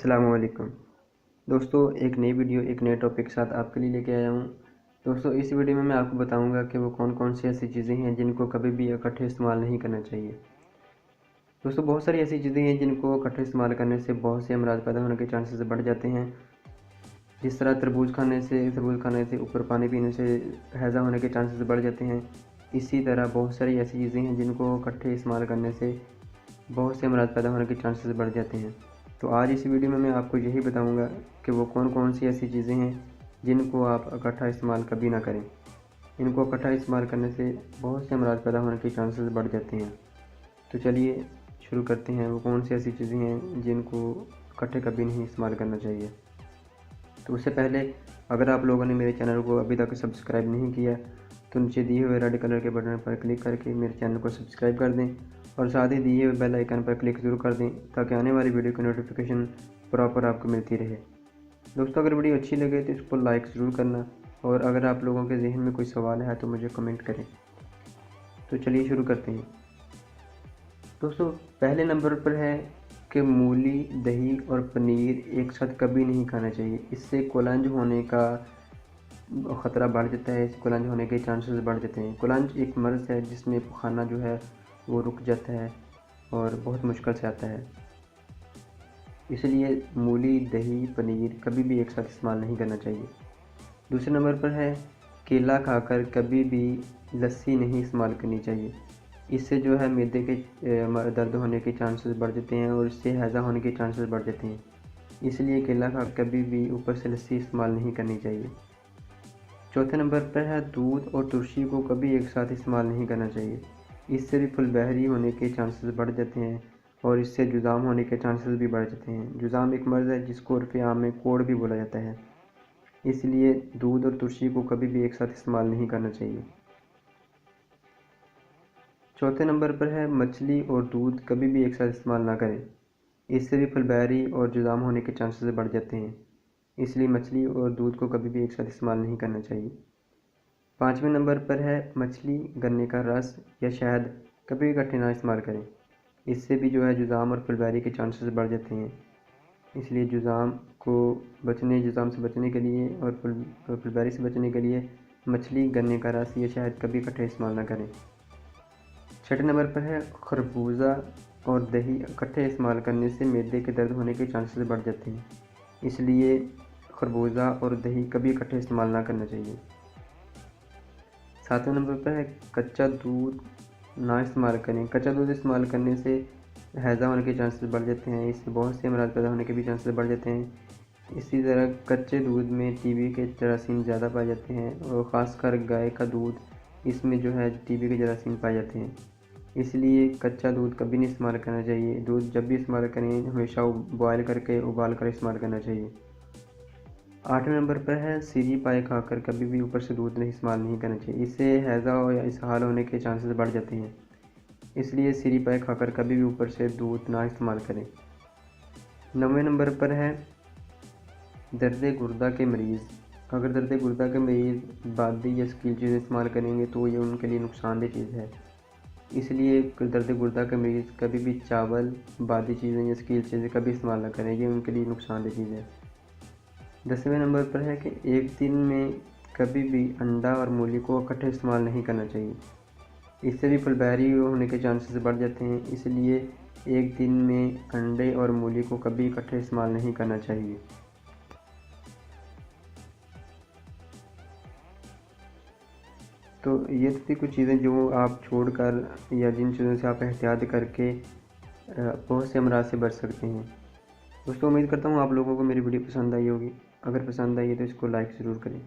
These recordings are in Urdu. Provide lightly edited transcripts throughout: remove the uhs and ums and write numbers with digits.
السلام علیکم دوستو، ایک نئی ویڈیو ایک نئے ٹاپک کے ساتھ آپ کے لیے لے کے آیا ہوں۔ دوستو، اس ویڈیو میں آپ کو بتاؤں گا کہ وہ کون کون سی ایسی چیزیں ہیں جن کو کبھی بھی اکٹھے استعمال نہیں کرنا چاہیے۔ دوستو، بہت ساری ایسی چیزیں ہیں جن کو اکٹھے استعمال کرنے سے بہت سے امراض پیدا ہونے کے چانسز بڑھ جاتے ہیں، جس طرح تربوز کھانے سے اوپر پانی پینے سے ہیضہ ہونے کے چانسز بڑھ جاتے ہیں۔ اسی طرح بہت ساری ایسی چیزیں ہیں جن کو اکٹھے استعمال کرنے سے بہت سے امراض پیدا ہونے کے چانسز بڑھ جاتے ہیں۔ تو آج اس ویڈیو میں آپ کو یہی بتاؤں گا کہ وہ کون کون سی ایسی چیزیں ہیں جن کو آپ اکٹھا استعمال کبھی نہ کریں۔ ان کو اکٹھا استعمال کرنے سے بہت سے امراض پیدا ہونے کے چانسز بڑھ جاتے ہیں۔ تو چلیے شروع کرتے ہیں، وہ کون سی ایسی چیزیں ہیں جن کو اکٹھے کبھی نہیں استعمال کرنا چاہیے۔ تو اس سے پہلے اگر آپ لوگوں نے میرے چینل کو ابھی تک سبسکرائب نہیں کیا تو نیچے دیے ہوئے ریڈ کلر کے بٹن پر کلک کر کے میرے چینل کو سبسکرائب کر دیں اور ساتھ ہی دیے ہوئے بیل آئیکن پر کلک ضرور کر دیں تاکہ آنے والی ویڈیو کی نوٹیفیکیشن پراپر آپ کو ملتی رہے۔ دوستو، اگر ویڈیو اچھی لگے تو اس کو لائک ضرور کرنا، اور اگر آپ لوگوں کے ذہن میں کوئی سوال ہے تو مجھے کمنٹ کریں۔ تو چلیے شروع کرتے ہیں۔ دوستو، پہلے نمبر پر ہے کہ مولی، دہی اور پنیر ایک ساتھ کبھی نہیں کھانا چاہیے۔ اس سے کولنج ہونے کا خطرہ بڑھ جاتا ہے، کولنج ہونے کے چانسز بڑھ جاتے ہیں۔ کولنج ایک مرض ہے جس میں پخانہ جو ہے وہ رک جاتا ہے اور بہت مشکل سے آتا ہے، اس لیے مولی، دہی، پنیر کبھی بھی ایک ساتھ استعمال نہیں کرنا چاہیے۔ دوسرے نمبر پر ہے کیلا کھا کر کبھی بھی لسی نہیں استعمال کرنی چاہیے۔ اس سے جو ہے معدے کے درد ہونے کے چانسز بڑھ جاتے ہیں اور اس سے ہیضہ ہونے کے چانسز بڑھ جاتے ہیں، اس لیے کیلا کھا کر کبھی بھی اوپر سے لسی استعمال نہیں کرنی چاہیے۔ چوتھے نمبر پر ہے دودھ اور ترشی کو کبھی ایک ساتھ استعمال نہیں کرنا چاہیے۔ اس سے بھی پھل بہری ہونے کے چانسز بڑھ جاتے ہیں اور اس سے جذام ہونے کے چانسز بھی بڑھ جاتے ہیں۔ جذام ایک مرض ہے جس کو عرف عام میں کوڑ بھی بولا جاتا ہے، اس لیے دودھ اور ترشی کو کبھی بھی ایک ساتھ استعمال نہیں کرنا چاہیے۔ چوتھے نمبر پر ہے مچھلی اور دودھ کبھی بھی ایک ساتھ استعمال نہ کریں، اس سے بھی پھل بہری اور جذام ہونے کے چانسز بڑھ جاتے ہیں، اس لیے مچھلی اور دودھ کو کبھی بھی ایک ساتھ استعمال نہیں کرنا چاہیے۔ پانچویں نمبر پر ہے مچھلی، گنے کا رس یا شہد کبھی بھی اکٹھے نہ استعمال کریں، اس سے بھی جو ہے جذام اور پھل بہری کے چانسز بڑھ جاتے ہیں، اس لیے جذام سے بچنے کے لیے اور پھل بہری سے بچنے کے لیے مچھلی، گنے کا رس یا شہد کبھی اکٹھے استعمال نہ کریں۔ چھٹے نمبر پر ہے خربوزہ اور دہی اکٹھے استعمال کرنے سے معدے کے درد ہونے کے چانسز بڑھ جاتے ہیں، اس لیے خربوزہ اور دہی کبھی اکٹھے استعمال نہ کرنا چاہیے۔ ساتویں نمبر پر ہے کچا دودھ نہ استعمال کریں۔ کچا دودھ استعمال کرنے سے ہیضہ ہونے کے چانسز بڑھ جاتے ہیں، اس سے بہت سے امراض پیدا ہونے کے بھی چانسز بڑھ جاتے ہیں۔ اسی طرح کچے دودھ میں ٹی بی کے جراثیم زیادہ پائے جاتے ہیں، اور خاص کر گائے کا دودھ، اس میں جو ہے ٹی بی کے جراثیم پائے جاتے ہیں، اس لیے کچا دودھ کبھی نہیں استعمال کرنا چاہیے۔ دودھ جب بھی استعمال کریں ہمیشہ ابال کر استعمال کرنا چاہیے۔ آٹھویں نمبر پر ہے سری پائے کھا کر کبھی بھی اوپر سے دودھ استعمال نہیں کرنا چاہیے، اس سے ہیضہ یا اسہال ہونے کے چانسز بڑھ جاتے ہیں، اس لیے سری پائے کھا کر کبھی بھی اوپر سے دودھ نہ استعمال کریں۔ نویں نمبر پر ہے درد گردہ کے مریض۔ اگر درد گردہ کے مریض بادی یا اسکیل چیزیں استعمال کریں گے تو یہ ان کے لیے نقصان دہ چیز ہے، اس لیے درد گردہ کے مریض کبھی بھی چاول، بادی چیزیں یا اسکیل چیزیں کبھی استعمال نہ کریں، یہ ان کے لیے نقصان دہ چیز ہے۔ 10ویں نمبر پر ہے کہ ایک دن میں کبھی بھی انڈا اور مولی کو اکٹھے استعمال نہیں کرنا چاہیے، اس سے بھی پھل بہری ہونے کے چانسز بڑھ جاتے ہیں، اس لیے ایک دن میں انڈے اور مولی کو کبھی اکٹھے استعمال نہیں کرنا چاہیے۔ تو یہ تھی کچھ چیزیں جو آپ چھوڑ کر یا جن چیزوں سے آپ احتیاط کر کے بہت سے امراض سے بچ سکتے ہیں۔ دوستو، امید کرتا ہوں آپ لوگوں کو میری ویڈیو پسند آئی ہوگی۔ اگر پسند آئی ہے تو اس کو لائک ضرور کریں۔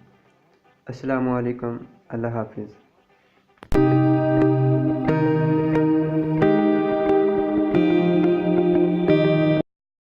السلام علیکم، اللہ حافظ۔